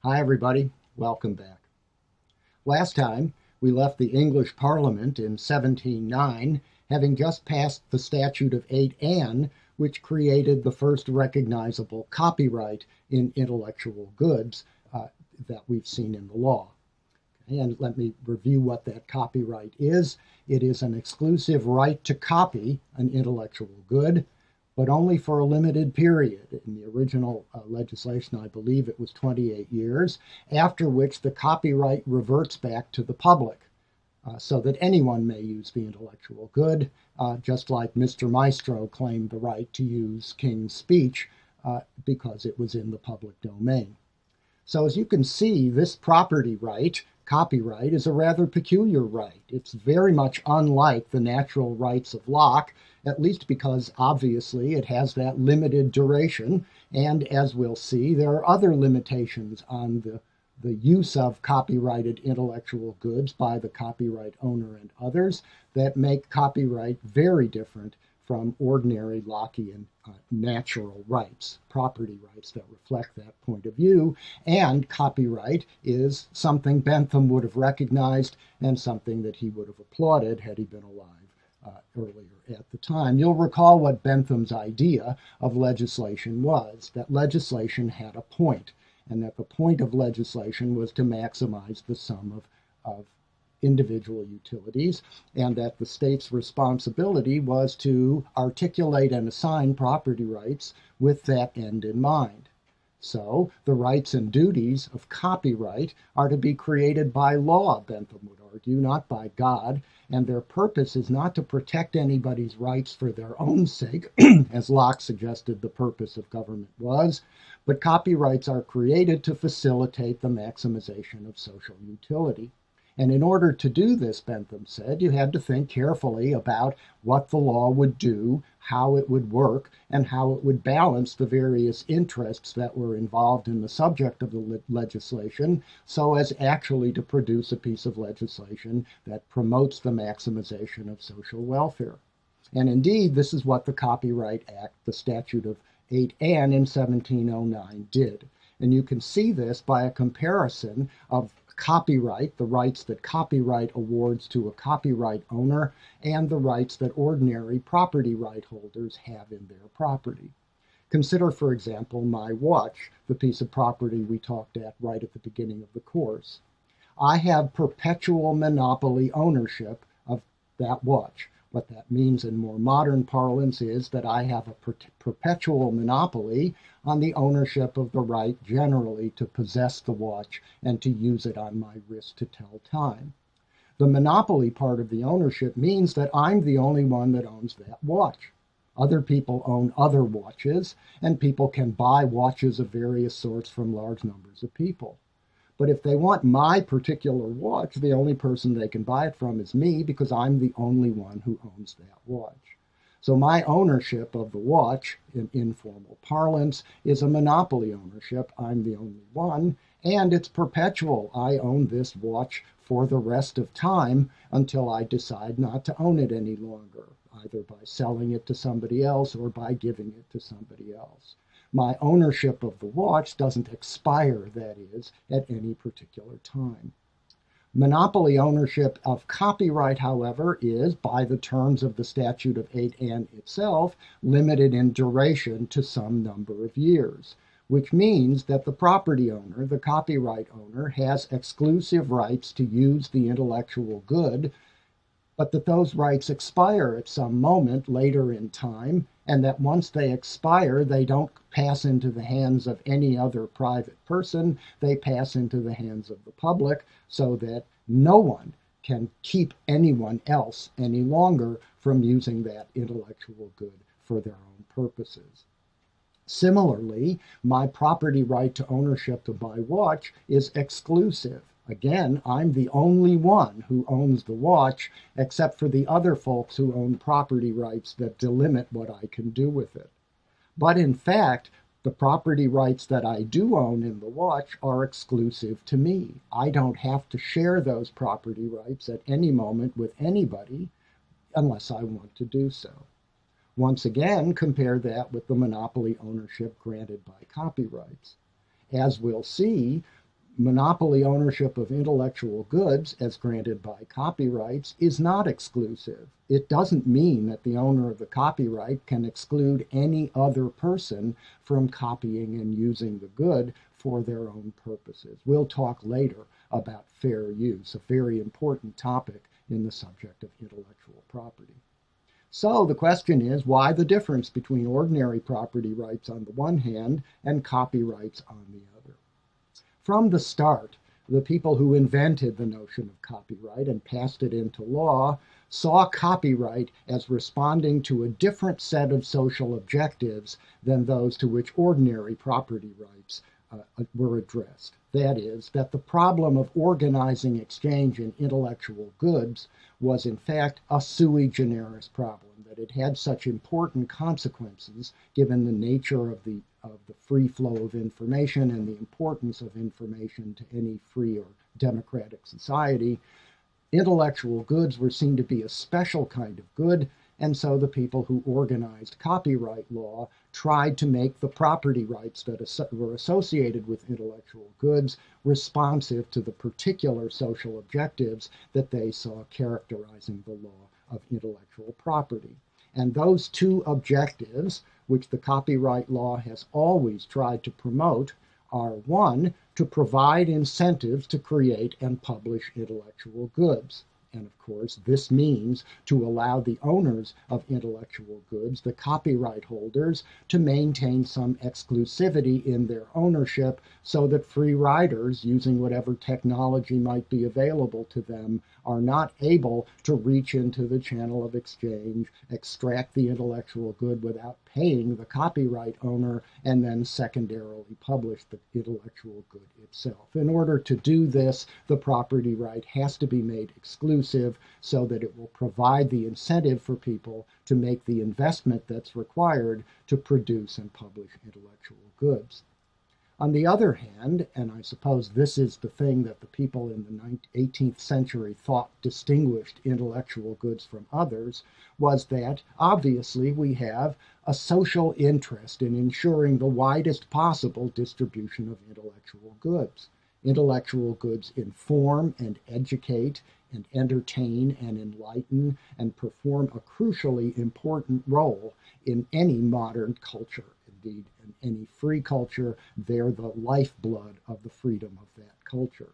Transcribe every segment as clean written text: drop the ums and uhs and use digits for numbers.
Hi, everybody. Welcome back. Last time, we left the English Parliament in 1709, having just passed the Statute of 8 Anne, which created the first recognizable copyright in intellectual goods that we've seen in the law. And let me review what that copyright is. It is an exclusive right to copy an intellectual good, but only for a limited period. In the original legislation, I believe it was 28 years, after which the copyright reverts back to the public, so that anyone may use the intellectual good, just like Mr. Maestro claimed the right to use King's speech because it was in the public domain. So as you can see, this property right, copyright, is a rather peculiar right. It's very much unlike the natural rights of Locke, at least because obviously it has that limited duration, and as we'll see, there are other limitations on the use of copyrighted intellectual goods by the copyright owner and others that make copyright very different from ordinary Lockean natural rights, property rights that reflect that point of view. And copyright is something Bentham would have recognized and something that he would have applauded had he been alive earlier at the time. You'll recall what Bentham's idea of legislation was, that legislation had a point, and that the point of legislation was to maximize the sum of individual utilities, and that the state's responsibility was to articulate and assign property rights with that end in mind. So the rights and duties of copyright are to be created by law, Bentham would argue, not by God, and their purpose is not to protect anybody's rights for their own sake, as Locke suggested the purpose of government was, but copyrights are created to facilitate the maximization of social utility. And in order to do this, Bentham said, you had to think carefully about what the law would do, how it would work, and how it would balance the various interests that were involved in the subject of the legislation, so as actually to produce a piece of legislation that promotes the maximization of social welfare. And indeed, this is what the Copyright Act, the Statute of 8 Anne in 1709 did. And you can see this by a comparison of copyright, the rights that copyright awards to a copyright owner, and the rights that ordinary property right holders have in their property. Consider, for example, my watch, the piece of property we talked at right at the beginning of the course. I have perpetual monopoly ownership of that watch. What that means in more modern parlance is that I have a perpetual monopoly on the ownership of the right generally to possess the watch and to use it on my wrist to tell time. The monopoly part of the ownership means that I'm the only one that owns that watch. Other people own other watches, and people can buy watches of various sorts from large numbers of people. But if they want my particular watch, the only person they can buy it from is me, because I'm the only one who owns that watch. So my ownership of the watch, in informal parlance, is a monopoly ownership. I'm the only one, and it's perpetual. I own this watch for the rest of time until I decide not to own it any longer, either by selling it to somebody else or by giving it to somebody else. My ownership of the watch doesn't expire, that is, at any particular time. Monopoly ownership of copyright, however, is, by the terms of the Statute of 8 Anne itself, limited in duration to some number of years, which means that the property owner, the copyright owner, has exclusive rights to use the intellectual good, but that those rights expire at some moment later in time, and that once they expire, they don't pass into the hands of any other private person, they pass into the hands of the public, so that no one can keep anyone else any longer from using that intellectual good for their own purposes. Similarly, my property right to ownership of my watch is exclusive. Again, I'm the only one who owns the watch, except for the other folks who own property rights that delimit what I can do with it. But in fact, the property rights that I do own in the watch are exclusive to me. I don't have to share those property rights at any moment with anybody unless I want to do so. Once again, compare that with the monopoly ownership granted by copyrights. As we'll see, Monopoly ownership of intellectual goods, as granted by copyrights, is not exclusive. It doesn't mean that the owner of the copyright can exclude any other person from copying and using the good for their own purposes. We'll talk later about fair use, a very important topic in the subject of intellectual property. So the question is, why the difference between ordinary property rights on the one hand and copyrights on the other? From the start, the people who invented the notion of copyright and passed it into law saw copyright as responding to a different set of social objectives than those to which ordinary property rights were addressed. That is, that the problem of organizing exchange in intellectual goods was in fact a sui generis problem, that it had such important consequences given the nature of the free flow of information and the importance of information to any free or democratic society. Intellectual goods were seen to be a special kind of good, and so the people who organized copyright law tried to make the property rights that were associated with intellectual goods responsive to the particular social objectives that they saw characterizing the law of intellectual property. And those two objectives, which the copyright law has always tried to promote, are one, to provide incentives to create and publish intellectual goods. And of course, this means to allow the owners of intellectual goods, the copyright holders, to maintain some exclusivity in their ownership so that free riders, using whatever technology might be available to them, are not able to reach into the channel of exchange, extract the intellectual good without paying the copyright owner, and then secondarily publish the intellectual good itself. In order to do this, the property right has to be made exclusive so that it will provide the incentive for people to make the investment that's required to produce and publish intellectual goods. On the other hand, and I suppose this is the thing that the people in the 18th century thought distinguished intellectual goods from others, was that obviously we have a social interest in ensuring the widest possible distribution of intellectual goods. Intellectual goods inform and educate and entertain and enlighten and perform a crucially important role in any modern culture. Indeed, in any free culture, they're the lifeblood of the freedom of that culture.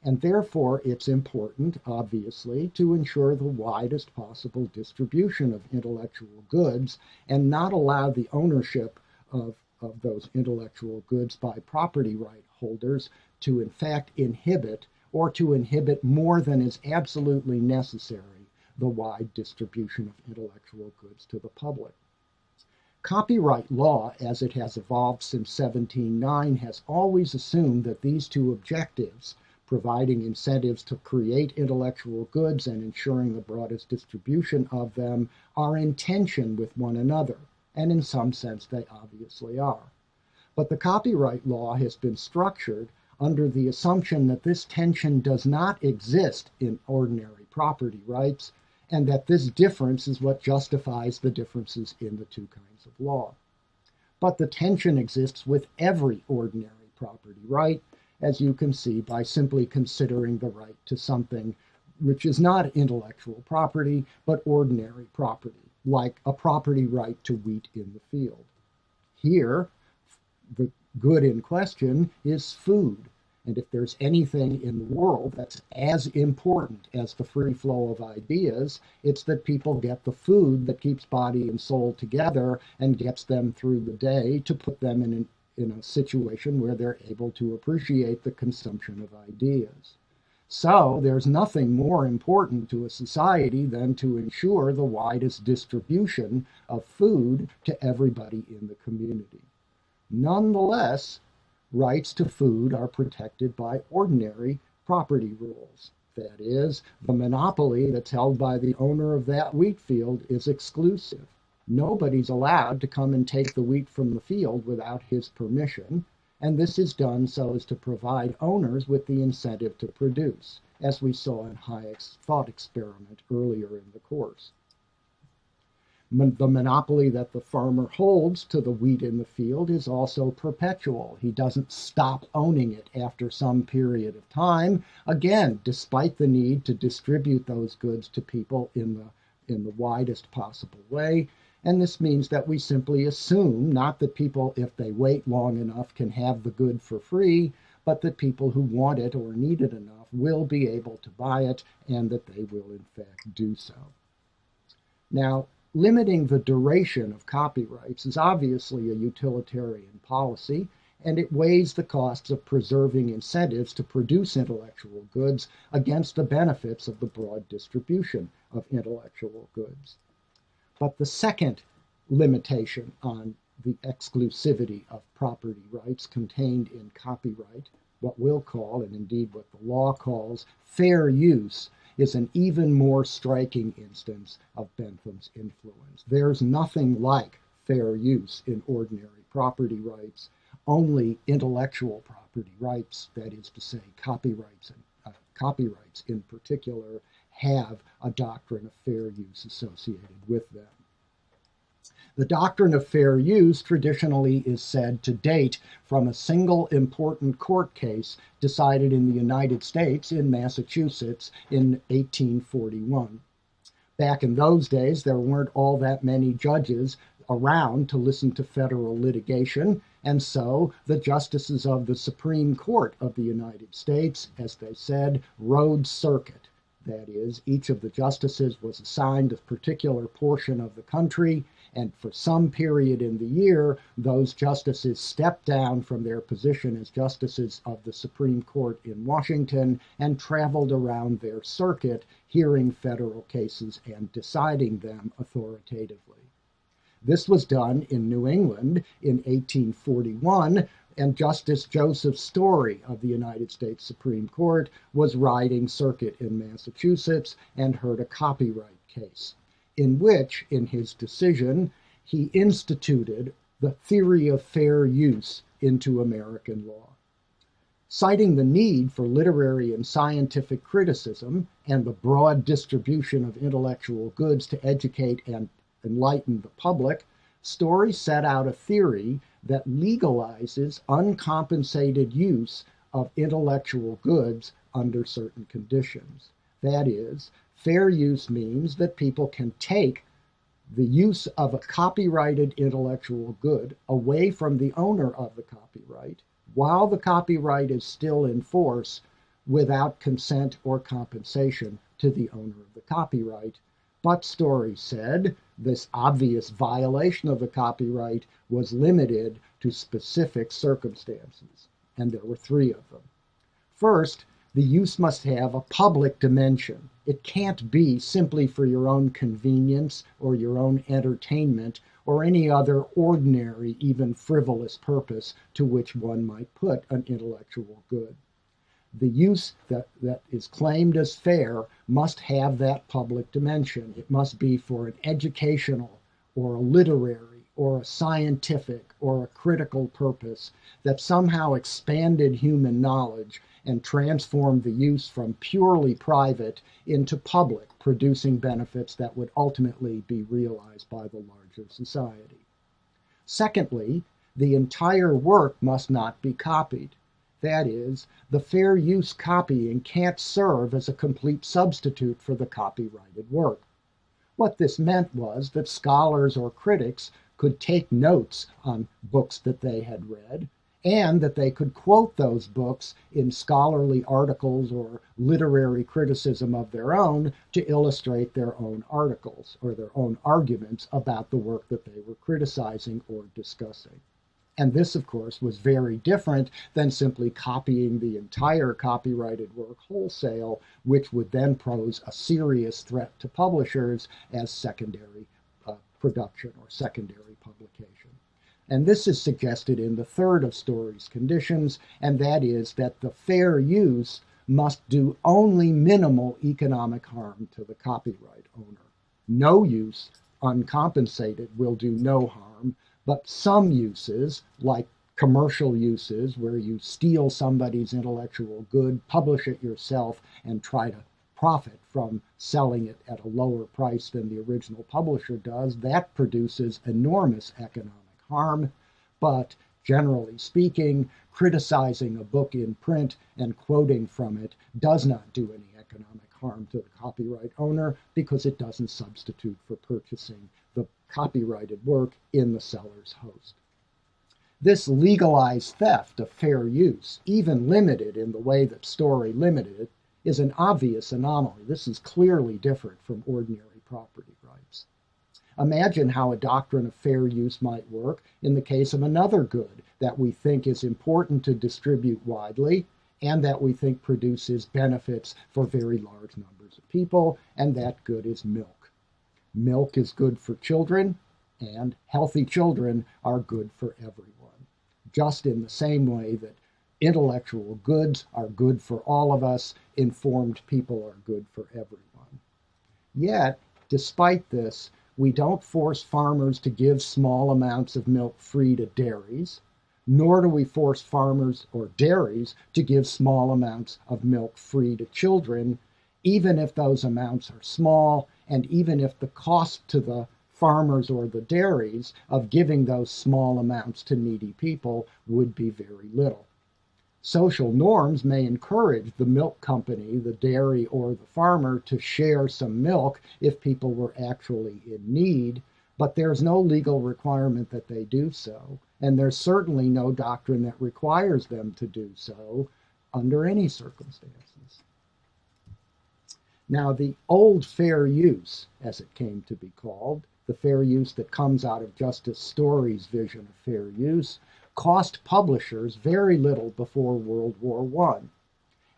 And therefore, it's important, obviously, to ensure the widest possible distribution of intellectual goods and not allow the ownership of those intellectual goods by property right holders to, in fact, inhibit or to inhibit more than is absolutely necessary the wide distribution of intellectual goods to the public. Copyright law, as it has evolved since 1709, has always assumed that these two objectives, providing incentives to create intellectual goods and ensuring the broadest distribution of them, are in tension with one another, and in some sense they obviously are. But the copyright law has been structured under the assumption that this tension does not exist in ordinary property rights, and that this difference is what justifies the differences in the two kinds of law. But the tension exists with every ordinary property right, as you can see by simply considering the right to something which is not intellectual property, but ordinary property, like a property right to wheat in the field. Here, the good in question is food. And if there's anything in the world that's as important as the free flow of ideas, it's that people get the food that keeps body and soul together and gets them through the day to put them in a situation where they're able to appreciate the consumption of ideas. So there's nothing more important to a society than to ensure the widest distribution of food to everybody in the community. Nonetheless, rights to food are protected by ordinary property rules. That is, the monopoly that's held by the owner of that wheat field is exclusive. Nobody's allowed to come and take the wheat from the field without his permission, and this is done so as to provide owners with the incentive to produce, as we saw in Hayek's thought experiment earlier in the course. The monopoly that the farmer holds to the wheat in the field is also perpetual. He doesn't stop owning it after some period of time, again, despite the need to distribute those goods to people in the widest possible way. And this means that we simply assume not that people, if they wait long enough, can have the good for free, but that people who want it or need it enough will be able to buy it, and that they will in fact do so. Now, limiting the duration of copyrights is obviously a utilitarian policy, and it weighs the costs of preserving incentives to produce intellectual goods against the benefits of the broad distribution of intellectual goods. But the second limitation on the exclusivity of property rights contained in copyright, what we'll call, and indeed what the law calls, fair use, is an even more striking instance of Bentham's influence. There's nothing like fair use in ordinary property rights. Only intellectual property rights, that is to say copyrights in particular, have a doctrine of fair use associated with them. The doctrine of fair use traditionally is said to date from a single important court case decided in the United States in Massachusetts in 1841. Back in those days, there weren't all that many judges around to listen to federal litigation, and so the justices of the Supreme Court of the United States, as they said, rode circuit. That is, each of the justices was assigned a particular portion of the country, and for some period in the year, those justices stepped down from their position as justices of the Supreme Court in Washington and traveled around their circuit, hearing federal cases and deciding them authoritatively. This was done in New England in 1841, and Justice Joseph Story of the United States Supreme Court was riding circuit in Massachusetts and heard a copyright case, in which, in his decision, he instituted the theory of fair use into American law. Citing the need for literary and scientific criticism and the broad distribution of intellectual goods to educate and enlighten the public, Story set out a theory that legalizes uncompensated use of intellectual goods under certain conditions. That is, fair use means that people can take the use of a copyrighted intellectual good away from the owner of the copyright while the copyright is still in force without consent or compensation to the owner of the copyright. But Story said this obvious violation of the copyright was limited to specific circumstances, and there were three of them. First, the use must have a public dimension. It can't be simply for your own convenience or your own entertainment or any other ordinary, even frivolous purpose to which one might put an intellectual good. The use that is claimed as fair must have that public dimension. It must be for an educational or a literary or a scientific or a critical purpose that somehow expanded human knowledge and transformed the use from purely private into public, producing benefits that would ultimately be realized by the larger society. Secondly, the entire work must not be copied. That is, the fair use copying can't serve as a complete substitute for the copyrighted work. What this meant was that scholars or critics could take notes on books that they had read, and that they could quote those books in scholarly articles or literary criticism of their own to illustrate their own articles or their own arguments about the work that they were criticizing or discussing. And this, of course, was very different than simply copying the entire copyrighted work wholesale, which would then pose a serious threat to publishers as secondary production or secondary publication. And this is suggested in the third of Story's conditions, and that is that the fair use must do only minimal economic harm to the copyright owner. No use, uncompensated, will do no harm, but some uses, like commercial uses where you steal somebody's intellectual good, publish it yourself, and try to profit from selling it at a lower price than the original publisher does, that produces enormous economic harm. But generally speaking, criticizing a book in print and quoting from it does not do any economic harm to the copyright owner because it doesn't substitute for purchasing the copyrighted work in the seller's host. This legalized theft of fair use, even limited in the way that Story limited it, is an obvious anomaly. This is clearly different from ordinary property rights. Imagine how a doctrine of fair use might work in the case of another good that we think is important to distribute widely and that we think produces benefits for very large numbers of people, and that good is milk. Milk is good for children, and healthy children are good for everyone. Just in the same way that intellectual goods are good for all of us, informed people are good for everyone. Yet, despite this, we don't force farmers to give small amounts of milk free to dairies, nor do we force farmers or dairies to give small amounts of milk free to children, even if those amounts are small, and even if the cost to the farmers or the dairies of giving those small amounts to needy people would be very little. Social norms may encourage the milk company, the dairy, or the farmer to share some milk if people were actually in need, but there's no legal requirement that they do so, and there's certainly no doctrine that requires them to do so under any circumstances. Now, the old fair use, as it came to be called, the fair use that comes out of Justice Story's vision of fair use, cost publishers very little before World War I.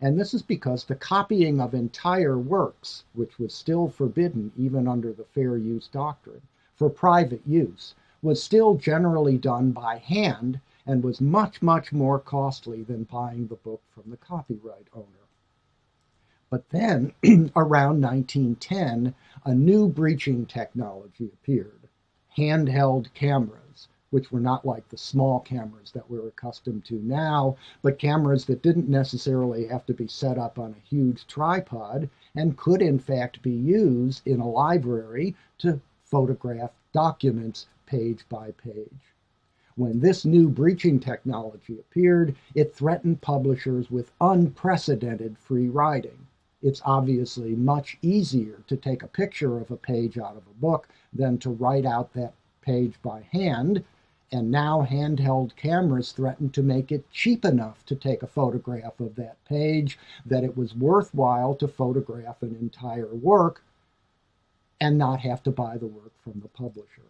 And this is because the copying of entire works, which was still forbidden even under the fair use doctrine, for private use, was still generally done by hand and was much, much more costly than buying the book from the copyright owner. But then, around 1910, a new breaching technology appeared, handheld cameras, which were not like the small cameras that we're accustomed to now, but cameras that didn't necessarily have to be set up on a huge tripod and could in fact be used in a library to photograph documents page by page. When this new breaching technology appeared, it threatened publishers with unprecedented free riding. It's obviously much easier to take a picture of a page out of a book than to write out that page by hand, and now handheld cameras threaten to make it cheap enough to take a photograph of that page that it was worthwhile to photograph an entire work and not have to buy the work from the publisher.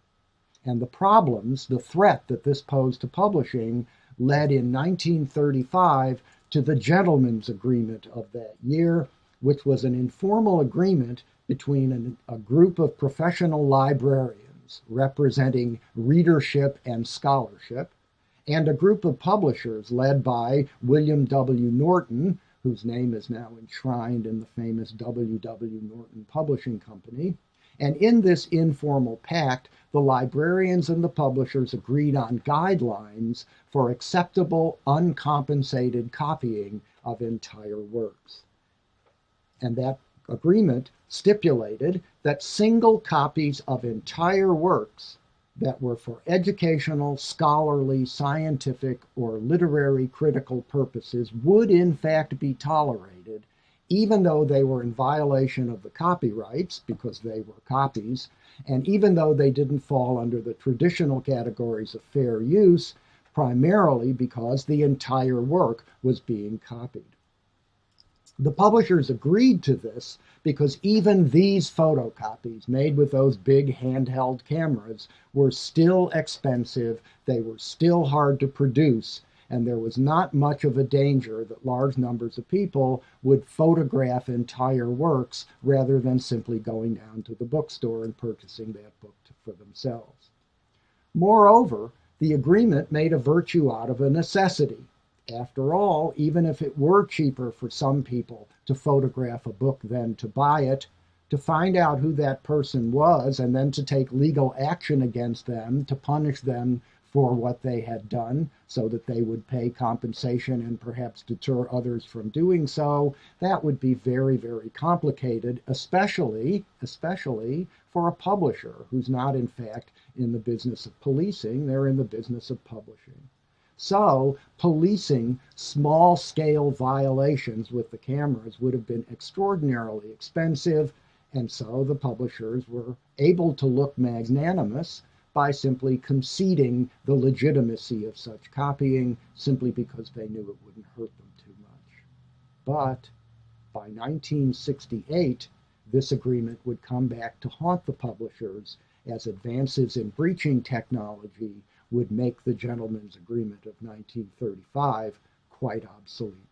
And the problems, the threat that this posed to publishing, led in 1935 to the Gentleman's Agreement of that year, which was an informal agreement between a group of professional librarians representing readership and scholarship, and a group of publishers led by William W. Norton, whose name is now enshrined in the famous W. W. Norton Publishing Company. And in this informal pact, the librarians and the publishers agreed on guidelines for acceptable, uncompensated copying of entire works. And that agreement stipulated that single copies of entire works that were for educational, scholarly, scientific, or literary critical purposes would in fact be tolerated, even though they were in violation of the copyrights, because they were copies, and even though they didn't fall under the traditional categories of fair use, primarily because the entire work was being copied. The publishers agreed to this because even these photocopies made with those big handheld cameras were still expensive, they were still hard to produce, and there was not much of a danger that large numbers of people would photograph entire works rather than simply going down to the bookstore and purchasing that book for themselves. Moreover, the agreement made a virtue out of a necessity. After all, even if it were cheaper for some people to photograph a book than to buy it, to find out who that person was and then to take legal action against them, to punish them for what they had done so that they would pay compensation and perhaps deter others from doing so, that would be very, very complicated, especially for a publisher who's not, in fact, in the business of policing. They're in the business of publishing. So policing small-scale violations with the cameras would have been extraordinarily expensive, and so the publishers were able to look magnanimous by simply conceding the legitimacy of such copying simply because they knew it wouldn't hurt them too much. But by 1968, this agreement would come back to haunt the publishers as advances in breaching technology would make the gentleman's agreement of 1935 quite obsolete.